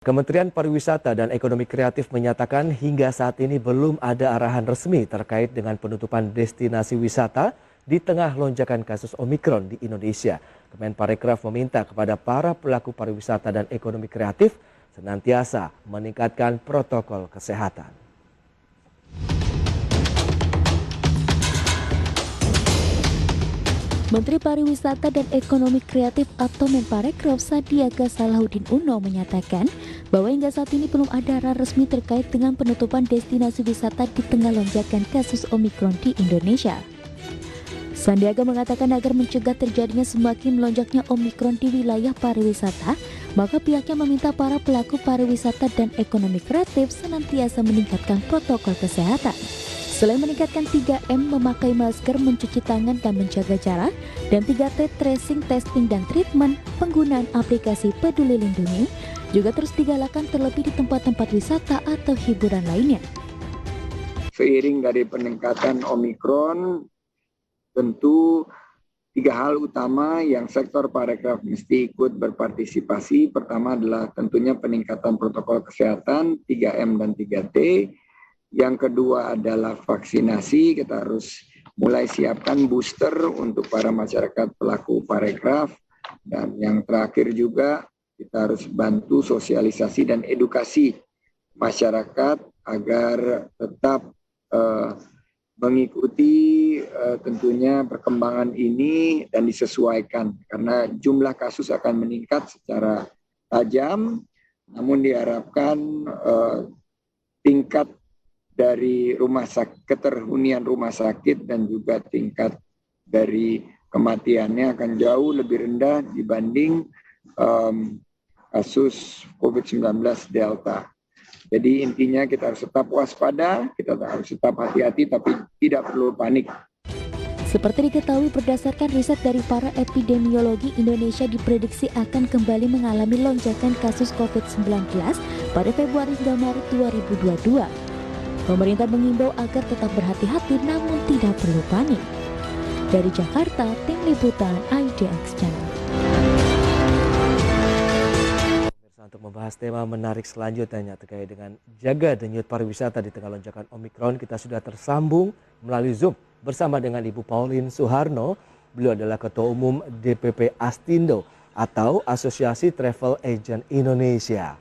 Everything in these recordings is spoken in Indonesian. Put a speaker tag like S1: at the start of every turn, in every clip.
S1: Kementerian Pariwisata dan Ekonomi Kreatif menyatakan hingga saat ini belum ada arahan resmi terkait dengan penutupan destinasi wisata di tengah lonjakan kasus Omikron di Indonesia. Kemenparekraf meminta kepada para pelaku pariwisata dan ekonomi kreatif senantiasa meningkatkan protokol kesehatan.
S2: Menteri Pariwisata dan Ekonomi Kreatif atau Menparekraf Sandiaga Salahuddin Uno menyatakan bahwa hingga saat ini belum ada arahan resmi terkait dengan penutupan destinasi wisata di tengah lonjakan kasus Omikron di Indonesia. Sandiaga mengatakan agar mencegah terjadinya semakin melonjaknya Omikron di wilayah pariwisata, maka pihaknya meminta para pelaku pariwisata dan ekonomi kreatif senantiasa meningkatkan protokol kesehatan. Selain meningkatkan 3M, memakai masker, mencuci tangan dan menjaga jarak, dan 3T tracing, testing, dan treatment, penggunaan aplikasi Peduli Lindungi juga terus digalakan terlebih di tempat-tempat wisata atau hiburan lainnya.
S3: Seiring dari peningkatan Omikron, tentu 3 hal utama yang sektor parekraf mesti ikut berpartisipasi. Pertama adalah tentunya peningkatan protokol kesehatan, 3M dan 3T. Yang kedua adalah vaksinasi, kita harus mulai siapkan booster untuk para masyarakat pelaku parekraf. Dan yang terakhir juga kita harus bantu sosialisasi dan edukasi masyarakat agar tetap mengikuti tentunya perkembangan ini dan disesuaikan. Karena jumlah kasus akan meningkat secara tajam, namun diharapkan tingkat dari keterhunian rumah sakit dan juga tingkat dari kematiannya akan jauh lebih rendah dibanding kasus COVID-19 Delta. Jadi intinya kita harus tetap waspada, kita harus tetap hati-hati tapi tidak perlu panik.
S2: Seperti diketahui berdasarkan riset dari para epidemiologi, Indonesia diprediksi akan kembali mengalami lonjakan kasus COVID-19 pada Februari hingga Maret 2022. Pemerintah mengimbau agar tetap berhati-hati namun tidak perlu panik. Dari Jakarta, tim liputan IDX Channel.
S1: Untuk membahas tema menarik selanjutnya terkait dengan jaga denyut pariwisata di tengah lonjakan Omikron, kita sudah tersambung melalui Zoom bersama dengan Ibu Pauline Suharno. Beliau adalah Ketua Umum DPP Astindo atau Asosiasi Travel Agent Indonesia.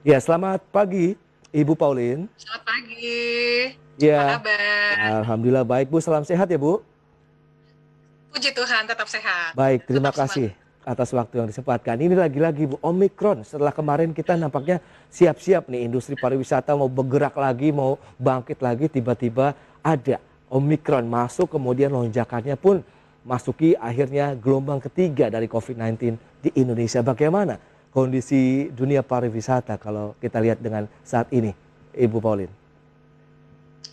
S1: Ya, selamat pagi Ibu Pauline.
S4: Selamat pagi.
S1: Ya,
S4: apa kabar?
S1: Alhamdulillah baik Bu, salam sehat ya Bu.
S4: Puji Tuhan, tetap sehat.
S1: Baik, terima
S4: Tetap
S1: kasih atas waktu yang disempatkan. Ini lagi-lagi Bu, Omikron. Setelah kemarin kita nampaknya siap-siap nih industri pariwisata mau bergerak lagi, mau bangkit lagi, tiba-tiba ada Omikron masuk, kemudian lonjakannya pun masuki akhirnya gelombang ketiga dari COVID-19 di Indonesia. Bagaimana kondisi dunia pariwisata kalau kita lihat dengan saat ini, Ibu Pauline?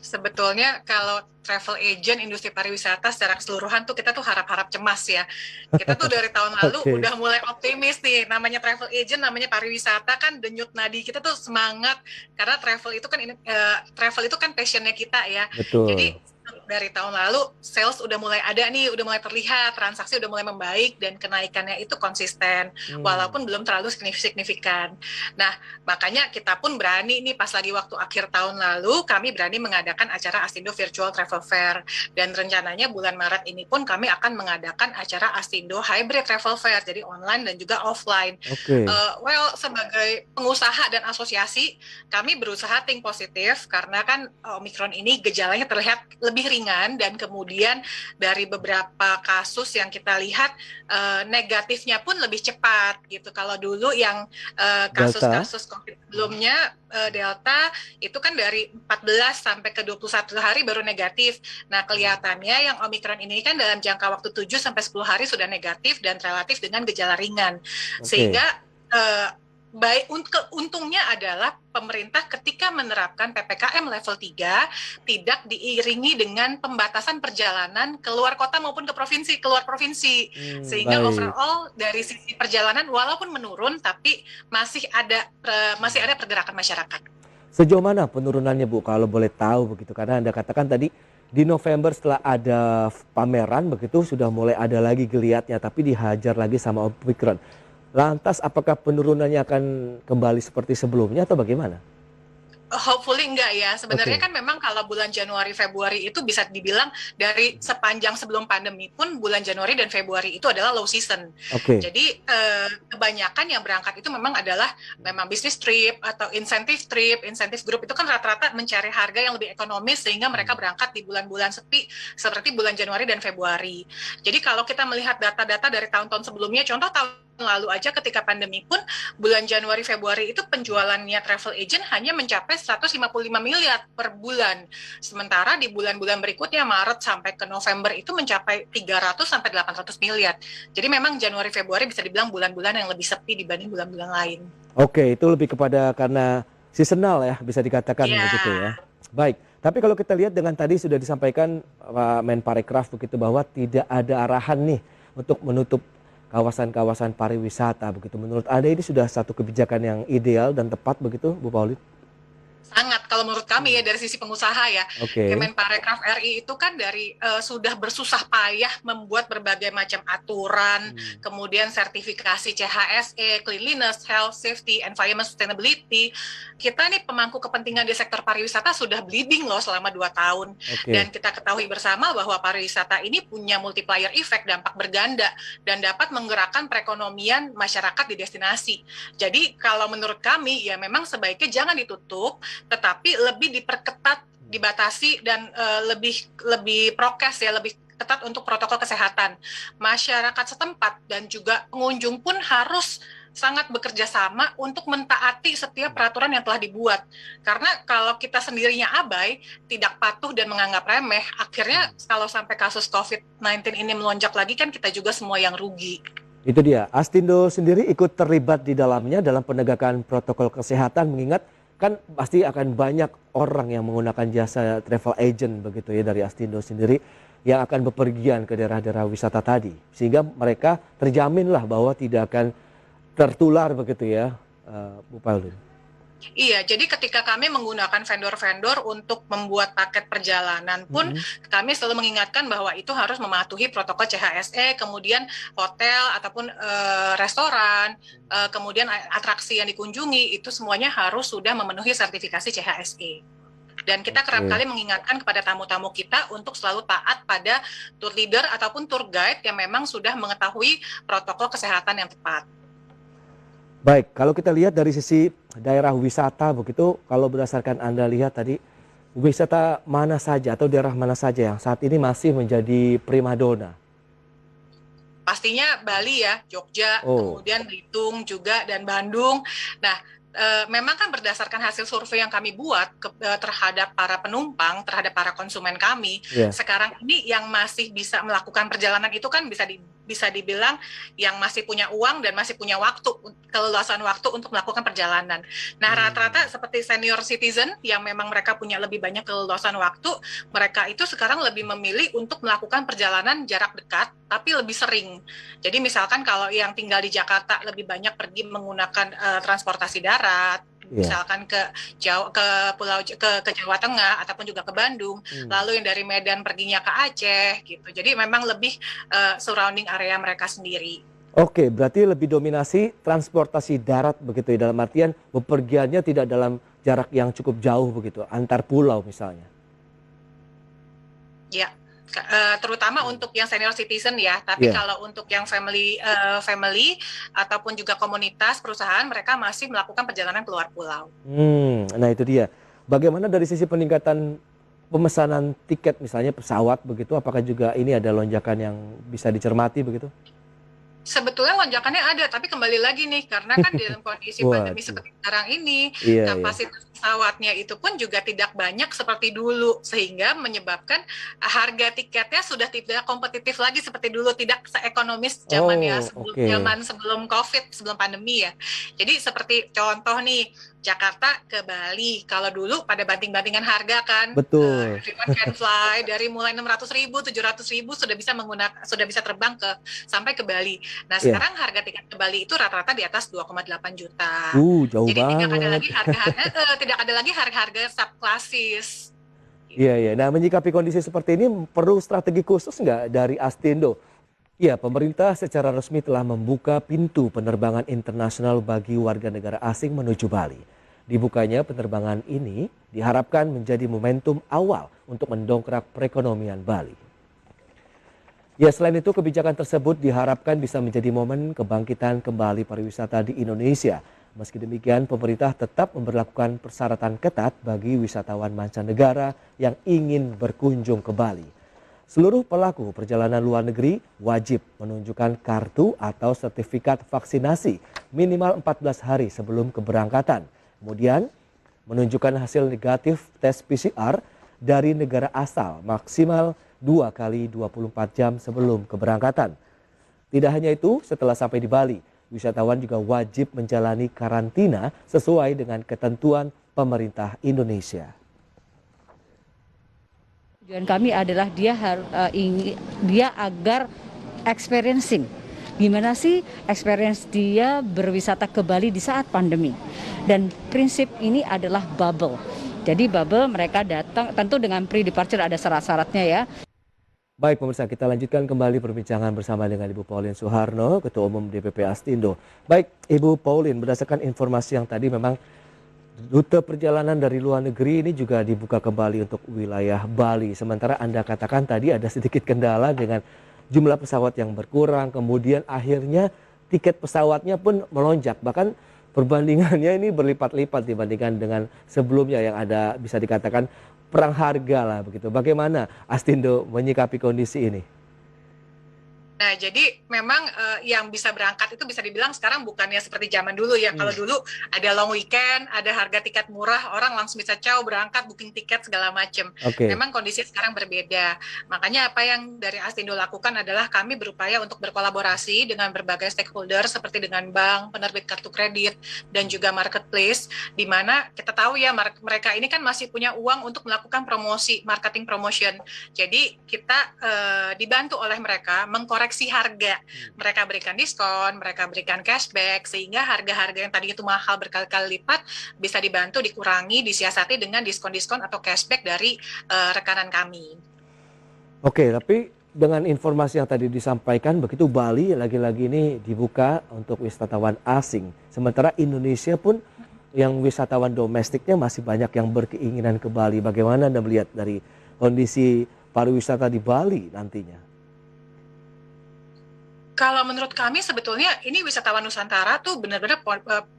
S4: Sebetulnya kalau travel agent, industri pariwisata secara keseluruhan tuh kita tuh harap-harap cemas ya. Kita tuh dari tahun lalu udah mulai optimis nih. Namanya travel agent, namanya pariwisata kan denyut nadi kita tuh semangat karena travel itu kan passionnya kita ya.
S1: Betul.
S4: Jadi dari tahun lalu sales udah mulai ada nih, udah mulai terlihat, transaksi udah mulai membaik dan kenaikannya itu konsisten walaupun belum terlalu signifikan. Nah, makanya kita pun berani nih pas lagi waktu akhir tahun lalu kami berani mengadakan acara Astindo Virtual Travel Fair dan rencananya bulan Maret ini pun kami akan mengadakan acara Astindo Hybrid Travel Fair, jadi online dan juga offline. Sebagai pengusaha dan asosiasi kami berusaha think positif karena kan Omikron ini gejalanya terlihat lebih ringan dan kemudian dari beberapa kasus yang kita lihat negatifnya pun lebih cepat gitu. Kalau dulu yang kasus-kasus COVID sebelumnya Delta itu kan dari 14 sampai ke 21 hari baru negatif. Nah, kelihatannya yang Omikron ini kan dalam jangka waktu 7 sampai 10 hari sudah negatif dan relatif dengan gejala ringan. Sehingga untungnya adalah pemerintah ketika menerapkan PPKM level 3 tidak diiringi dengan pembatasan perjalanan keluar kota maupun keluar provinsi. Sehingga overall dari sisi perjalanan walaupun menurun tapi masih ada pergerakan masyarakat.
S1: Sejauh mana penurunannya Bu kalau boleh tahu begitu? Karena Anda katakan tadi di November setelah ada pameran begitu sudah mulai ada lagi geliatnya tapi dihajar lagi sama Omikron. Lantas apakah penurunannya akan kembali seperti sebelumnya atau bagaimana?
S4: Hopefully enggak ya. Sebenarnya
S1: Oke.
S4: kan memang kalau bulan Januari Februari itu bisa dibilang dari sepanjang sebelum pandemi pun bulan Januari dan Februari itu adalah low season.
S1: Oke.
S4: Jadi kebanyakan yang berangkat itu memang adalah memang bisnis trip atau insentif grup itu kan rata-rata mencari harga yang lebih ekonomis sehingga mereka berangkat di bulan-bulan sepi seperti bulan Januari dan Februari. Jadi kalau kita melihat data-data dari tahun-tahun sebelumnya, contoh tahun lalu aja ketika pandemi pun bulan Januari Februari itu penjualannya travel agent hanya mencapai 155 miliar per bulan. Sementara di bulan-bulan berikutnya Maret sampai ke November itu mencapai 300 sampai 800 miliar. Jadi memang Januari Februari bisa dibilang bulan-bulan yang lebih sepi dibanding bulan-bulan lain.
S1: Oke, itu lebih kepada karena seasonal ya, bisa dikatakan begitu ya. Baik, tapi kalau kita lihat dengan tadi sudah disampaikan Pak Menparekraf begitu bahwa tidak ada arahan nih untuk menutup kawasan-kawasan pariwisata begitu. Menurut Anda ini sudah satu kebijakan yang ideal dan tepat begitu, Bu Pauline?
S4: Sangat, kalau menurut kami ya dari sisi pengusaha ya, Kemenparekraf RI itu kan dari sudah bersusah payah membuat berbagai macam aturan, kemudian sertifikasi CHSE, cleanliness, health, safety, environment, sustainability. Kita nih pemangku kepentingan di sektor pariwisata sudah bleeding loh selama 2 tahun. Dan kita ketahui bersama bahwa pariwisata ini punya multiplier effect, dampak berganda, dan dapat menggerakkan perekonomian masyarakat di destinasi. Jadi kalau menurut kami ya memang sebaiknya jangan ditutup, tetapi lebih diperketat, dibatasi dan lebih prokes ya, lebih ketat untuk protokol kesehatan. Masyarakat setempat dan juga pengunjung pun harus sangat bekerja sama untuk mentaati setiap peraturan yang telah dibuat. Karena kalau kita sendirinya abai, tidak patuh dan menganggap remeh, akhirnya kalau sampai kasus COVID-19 ini melonjak lagi kan kita juga semua yang rugi.
S1: Itu dia, Astindo sendiri ikut terlibat di dalamnya dalam penegakan protokol kesehatan, mengingat kan pasti akan banyak orang yang menggunakan jasa travel agent begitu ya dari Astindo sendiri yang akan bepergian ke daerah-daerah wisata tadi. Sehingga mereka terjaminlah bahwa tidak akan tertular begitu ya, Bu Pauline.
S4: Iya, jadi ketika kami menggunakan vendor-vendor untuk membuat paket perjalanan pun kami selalu mengingatkan bahwa itu harus mematuhi protokol CHSE, kemudian hotel ataupun restoran, kemudian atraksi yang dikunjungi itu semuanya harus sudah memenuhi sertifikasi CHSE. Dan kita kerap kali mengingatkan kepada tamu-tamu kita untuk selalu taat pada tour leader ataupun tour guide yang memang sudah mengetahui protokol kesehatan yang tepat.
S1: Baik, kalau kita lihat dari sisi daerah wisata begitu, kalau berdasarkan Anda lihat tadi, wisata mana saja atau daerah mana saja yang saat ini masih menjadi primadona?
S4: Pastinya Bali ya, Jogja, kemudian Belitung juga dan Bandung. Nah, memang kan berdasarkan hasil survei yang kami buat terhadap para penumpang, terhadap para konsumen kami, sekarang ini yang masih bisa melakukan perjalanan itu kan bisa dibilang yang masih punya uang dan masih punya waktu, keleluasan waktu untuk melakukan perjalanan. Nah, rata-rata seperti senior citizen yang memang mereka punya lebih banyak keleluasan waktu, mereka itu sekarang lebih memilih untuk melakukan perjalanan jarak dekat tapi lebih sering. Jadi misalkan kalau yang tinggal di Jakarta lebih banyak pergi menggunakan transportasi darat, misalkan ke Jawa Tengah ataupun juga ke Bandung, lalu yang dari Medan perginya ke Aceh gitu. Jadi memang lebih surrounding area mereka sendiri.
S1: Oke, berarti lebih dominasi transportasi darat begitu ya, dalam artian bepergiannya tidak dalam jarak yang cukup jauh begitu, antar pulau misalnya.
S4: Ya. Terutama untuk yang senior citizen ya, tapi kalau untuk yang family ataupun juga komunitas perusahaan, mereka masih melakukan perjalanan keluar pulau.
S1: Nah itu dia. Bagaimana dari sisi peningkatan pemesanan tiket misalnya pesawat begitu, apakah juga ini ada lonjakan yang bisa dicermati begitu?
S4: Sebetulnya lonjakannya ada, tapi kembali lagi nih, karena kan dalam kondisi pandemi seperti sekarang ini, kapasitas pesawatnya itu pun juga tidak banyak seperti dulu, sehingga menyebabkan harga tiketnya sudah tidak kompetitif lagi seperti dulu, tidak seekonomis zamannya zaman sebelum COVID, sebelum pandemi ya. Jadi seperti contoh nih, Jakarta ke Bali, kalau dulu pada banting-bantingan harga kan, Everyone Can Fly dari mulai 600.000, 700.000 sudah bisa terbang sampai ke Bali. Nah sekarang harga tiket ke Bali itu rata-rata di atas 2,8 juta.
S1: Jauh
S4: Jadi
S1: banget.
S4: tidak ada lagi harga-harga subklasis.
S1: Iya. Nah menyikapi kondisi seperti ini perlu strategi khusus nggak dari Astindo Ya, pemerintah secara resmi telah membuka pintu penerbangan internasional bagi warga negara asing menuju Bali. Dibukanya penerbangan ini diharapkan menjadi momentum awal untuk mendongkrak perekonomian Bali. Ya, selain itu kebijakan tersebut diharapkan bisa menjadi momen kebangkitan kembali pariwisata di Indonesia. Meski demikian, pemerintah tetap memberlakukan persyaratan ketat bagi wisatawan mancanegara yang ingin berkunjung ke Bali. Seluruh pelaku perjalanan luar negeri wajib menunjukkan kartu atau sertifikat vaksinasi minimal 14 hari sebelum keberangkatan. Kemudian menunjukkan hasil negatif tes PCR dari negara asal maksimal 2 kali 24 jam sebelum keberangkatan. Tidak hanya itu, setelah sampai di Bali, wisatawan juga wajib menjalani karantina sesuai dengan ketentuan pemerintah Indonesia.
S5: Tujuan kami adalah dia agar experiencing. Gimana sih experience dia berwisata ke Bali di saat pandemi. Dan prinsip ini adalah bubble. Jadi bubble mereka datang tentu dengan pre-departure ada syarat-syaratnya ya.
S1: Baik pemirsa, kita lanjutkan kembali perbincangan bersama dengan Ibu Pauline Suharno, Ketua Umum DPP Astindo. Baik Ibu Pauline, berdasarkan informasi yang tadi memang rute perjalanan dari luar negeri ini juga dibuka kembali untuk wilayah Bali. Sementara Anda katakan tadi ada sedikit kendala dengan jumlah pesawat yang berkurang. Kemudian akhirnya tiket pesawatnya pun melonjak. Bahkan perbandingannya ini berlipat-lipat dibandingkan dengan sebelumnya yang ada bisa dikatakan perang harga lah begitu. Bagaimana Astindo menyikapi kondisi ini?
S4: Nah, jadi memang yang bisa berangkat itu bisa dibilang sekarang bukannya seperti zaman dulu ya. Kalau dulu ada long weekend, ada harga tiket murah, orang langsung bisa berangkat, booking tiket segala macam. Memang kondisi sekarang berbeda. Makanya apa yang dari Astindo lakukan adalah kami berupaya untuk berkolaborasi dengan berbagai stakeholder seperti dengan bank, penerbit kartu kredit, dan juga marketplace, di mana kita tahu ya mereka ini kan masih punya uang untuk melakukan promosi, marketing promotion. Jadi kita dibantu oleh mereka mengkoreksi harga, mereka berikan diskon, mereka berikan cashback, sehingga harga-harga yang tadi itu mahal berkali-kali lipat bisa dibantu dikurangi, disiasati dengan diskon-diskon atau cashback dari rekanan kami.
S1: Oke, tapi dengan informasi yang tadi disampaikan begitu, Bali lagi-lagi ini dibuka untuk wisatawan asing, sementara Indonesia pun yang wisatawan domestiknya masih banyak yang berkeinginan ke Bali. Bagaimana Anda melihat dari kondisi pariwisata di Bali nantinya?
S4: Kalau menurut kami sebetulnya ini wisatawan Nusantara tuh benar-benar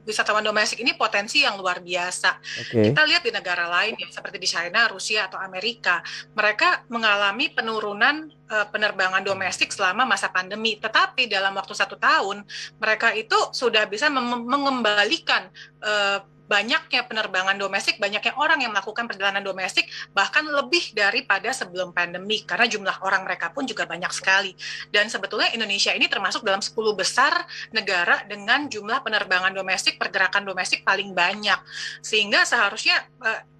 S4: wisatawan domestik ini potensi yang luar biasa. Kita lihat di negara lain ya seperti di China, Rusia atau Amerika, mereka mengalami penurunan penerbangan domestik selama masa pandemi. Tetapi dalam waktu 1 tahun mereka itu sudah bisa mengembalikan banyaknya penerbangan domestik, banyaknya orang yang melakukan perjalanan domestik, bahkan lebih daripada sebelum pandemi, karena jumlah orang mereka pun juga banyak sekali. Dan sebetulnya Indonesia ini termasuk dalam 10 besar negara dengan jumlah penerbangan domestik, pergerakan domestik paling banyak. Sehingga seharusnya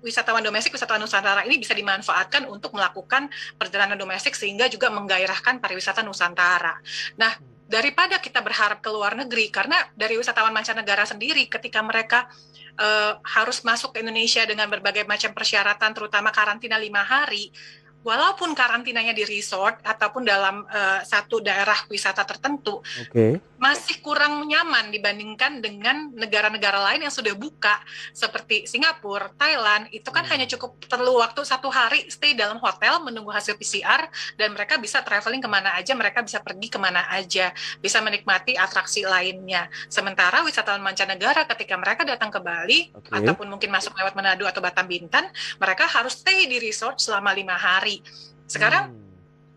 S4: wisatawan domestik, wisatawan Nusantara ini bisa dimanfaatkan untuk melakukan perjalanan domestik sehingga juga menggairahkan pariwisata Nusantara. Nah, daripada kita berharap ke luar negeri, karena dari wisatawan mancanegara sendiri ketika mereka harus masuk ke Indonesia dengan berbagai macam persyaratan, terutama karantina 5 hari, walaupun karantinanya di resort ataupun dalam satu daerah wisata tertentu, masih kurang nyaman dibandingkan dengan negara-negara lain yang sudah buka seperti Singapura, Thailand. Itu kan hanya cukup perlu waktu 1 hari stay dalam hotel menunggu hasil PCR, dan mereka bisa traveling kemana aja, mereka bisa pergi kemana aja, bisa menikmati atraksi lainnya. Sementara wisatawan mancanegara ketika mereka datang ke Bali ataupun mungkin masuk lewat Manado atau Batam Bintan, mereka harus stay di resort selama 5 hari. Sekarang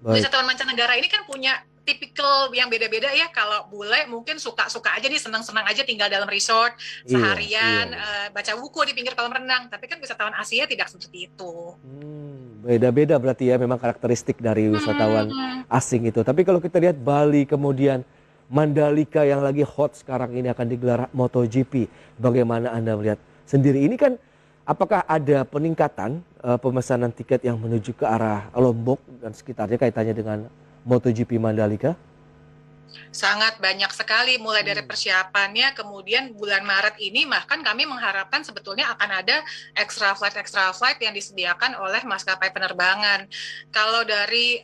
S4: wisatawan mancanegara ini kan punya tipikal yang beda-beda ya. Kalau bule mungkin suka-suka aja nih, senang-senang aja tinggal dalam resort seharian, baca buku di pinggir kolam renang. Tapi kan wisatawan Asia tidak seperti itu.
S1: Beda-beda berarti ya memang karakteristik dari wisatawan asing itu. Tapi kalau kita lihat Bali, kemudian Mandalika yang lagi hot sekarang ini akan digelar MotoGP. Bagaimana Anda melihat sendiri ini kan? Apakah ada peningkatan pemesanan tiket yang menuju ke arah Lombok dan sekitarnya kaitannya dengan MotoGP Mandalika?
S4: Sangat banyak sekali, mulai dari persiapannya, kemudian bulan Maret ini bahkan kami mengharapkan sebetulnya akan ada extra flight yang disediakan oleh maskapai penerbangan. Kalau dari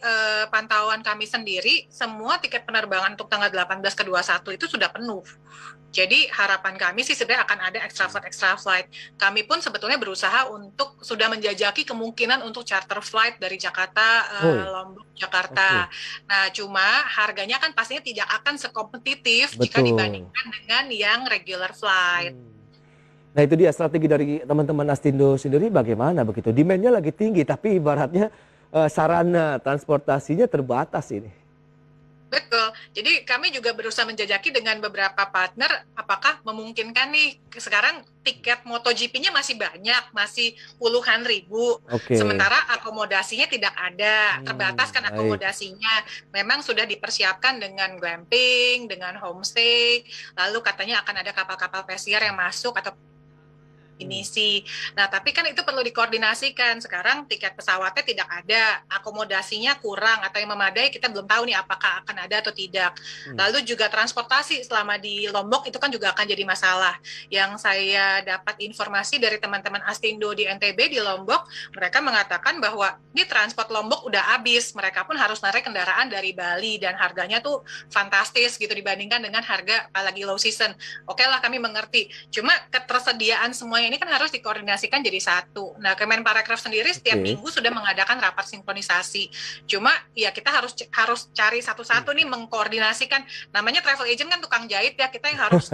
S4: pantauan kami sendiri, semua tiket penerbangan untuk tanggal 18 ke 21 itu sudah penuh. Jadi harapan kami sih sebenarnya akan ada extra flight. Kami pun sebetulnya berusaha untuk sudah menjajaki kemungkinan untuk charter flight dari Jakarta, Lombok, Jakarta. Nah, cuma harganya kan pastinya tidak akan sekompetitif jika dibandingkan dengan yang regular flight.
S1: Nah itu dia strategi dari teman-teman Astindo sendiri bagaimana begitu? Demand-nya lagi tinggi tapi ibaratnya sarana transportasinya terbatas ini.
S4: Betul. Jadi kami juga berusaha menjajaki dengan beberapa partner apakah memungkinkan nih sekarang tiket MotoGP-nya masih banyak, masih puluhan ribu. Sementara akomodasinya tidak ada, terbatas kan akomodasinya. Memang sudah dipersiapkan dengan glamping, dengan homestay, lalu katanya akan ada kapal-kapal pesiar yang masuk atau definisi. Nah, tapi kan itu perlu dikoordinasikan. Sekarang tiket pesawatnya tidak ada, akomodasinya kurang atau yang memadai, kita belum tahu nih apakah akan ada atau tidak. Lalu juga transportasi selama di Lombok itu kan juga akan jadi masalah. Yang saya dapat informasi dari teman-teman Astindo di NTB di Lombok, mereka mengatakan bahwa ini transport Lombok udah habis, mereka pun harus narik kendaraan dari Bali dan harganya tuh fantastis gitu dibandingkan dengan harga apalagi low season. Oke lah, kami mengerti. Cuma ketersediaan semuanya ini kan harus dikoordinasikan jadi satu. Nah, Kemenparekraf sendiri setiap minggu sudah mengadakan rapat sinkronisasi. Cuma ya kita harus cari satu-satu nih mengkoordinasikan. Namanya travel agent kan tukang jahit ya, kita yang harus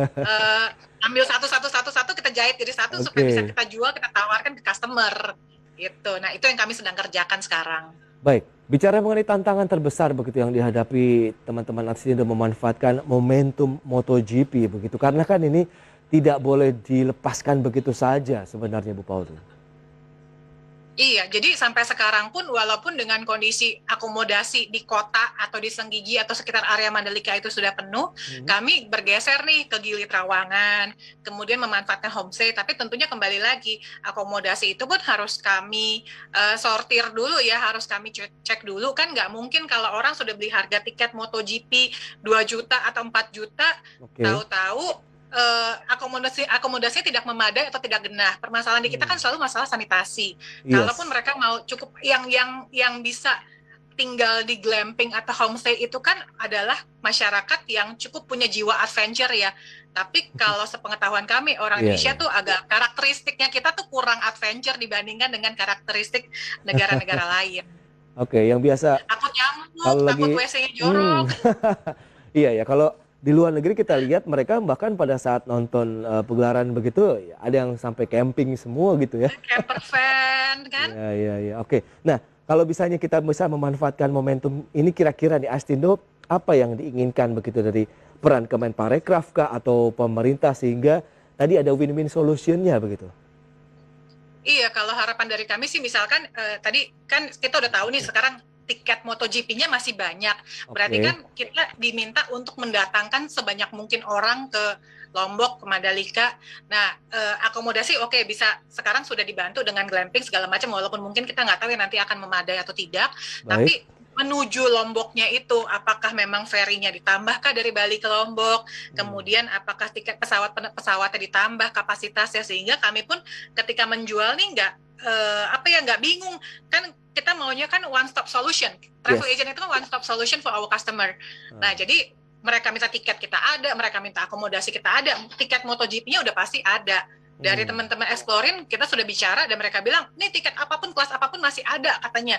S4: ambil satu kita jahit jadi satu supaya bisa kita jual, kita tawarkan ke customer. Gitu. Nah, itu yang kami sedang kerjakan sekarang.
S1: Baik, bicara mengenai tantangan terbesar begitu yang dihadapi teman-teman Astindo memanfaatkan momentum MotoGP begitu. Karena kan ini tidak boleh dilepaskan begitu saja sebenarnya Bu Pauline.
S4: Iya, jadi sampai sekarang pun walaupun dengan kondisi akomodasi di kota atau di Senggigi atau sekitar area Mandalika itu sudah penuh, kami bergeser nih ke Gili Trawangan, kemudian memanfaatkan homestay, tapi tentunya kembali lagi akomodasi itu pun harus kami sortir dulu ya, harus kami cek dulu, kan nggak mungkin kalau orang sudah beli harga tiket MotoGP 2 juta atau 4 juta, tahu-tahu akomodasinya tidak memadai atau tidak genah. Permasalahan di kita kan selalu masalah sanitasi. Kalaupun mereka mau cukup yang bisa tinggal di glamping atau homestay itu kan adalah masyarakat yang cukup punya jiwa adventure ya. Tapi kalau sepengetahuan kami orang Indonesia tuh agak karakteristiknya kita tuh kurang adventure dibandingkan dengan karakteristik negara-negara lain.
S1: Yang biasa
S4: takut nyamuk, takut WC-nya jorok.
S1: Iya ya, kalau di luar negeri kita lihat mereka bahkan pada saat nonton pegelaran begitu ada yang sampai camping semua gitu ya.
S4: Camper van kan?
S1: Iya. Oke. Nah, kalau misalnya kita bisa memanfaatkan momentum ini kira-kira di Astindo apa yang diinginkan begitu dari peran Kemenparekraf kah atau pemerintah sehingga tadi ada win-win solution-nya begitu?
S4: Iya, kalau harapan dari kami sih misalkan tadi kan kita udah tahu nih sekarang tiket MotoGP-nya masih banyak. Berarti kan kita diminta untuk mendatangkan sebanyak mungkin orang ke Lombok, ke Mandalika. Nah, akomodasi bisa sekarang sudah dibantu dengan glamping segala macam, walaupun mungkin kita nggak tahu ya nanti akan memadai atau tidak. Tapi menuju Lomboknya itu, apakah memang ferry-nya ditambahkah dari Bali ke Lombok? Kemudian apakah tiket pesawatnya ditambah kapasitasnya, sehingga kami pun ketika menjual nih nggak bingung. Kan kita maunya kan one stop solution. Travel agent itu kan one stop solution for our customer. Nah, jadi mereka minta tiket kita ada, mereka minta akomodasi kita ada, tiket MotoGP-nya udah pasti ada. Dari teman-teman Explorin kita sudah bicara dan mereka bilang, nih tiket apapun, kelas apapun masih ada katanya.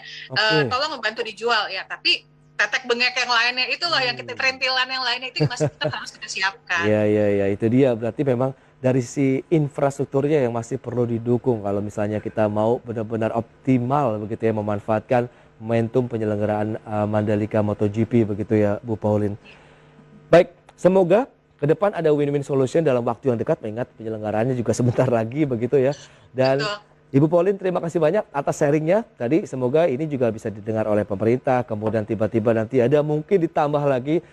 S4: Tolong membantu dijual ya, tapi tetek bengek yang lainnya itu loh yang kita terintilan yang lainnya itu masih tetap harus kita siapkan.
S1: Iya, itu dia berarti memang dari si infrastrukturnya yang masih perlu didukung kalau misalnya kita mau benar-benar optimal begitu ya memanfaatkan momentum penyelenggaraan Mandalika MotoGP begitu ya Bu Pauline. Baik, semoga ke depan ada win-win solution dalam waktu yang dekat, mengingat penyelenggaraannya juga sebentar lagi begitu ya. Dan Ibu Pauline terima kasih banyak atas sharingnya tadi, semoga ini juga bisa didengar oleh pemerintah, kemudian tiba-tiba nanti ada mungkin ditambah lagi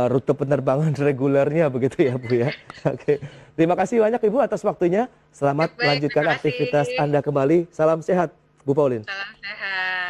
S1: rute penerbangan regulernya begitu ya Bu ya. Oke. Terima kasih banyak Ibu atas waktunya. Selamat melanjutkan aktivitas Anda kembali. Salam sehat Bu Pauline.
S4: Salam sehat.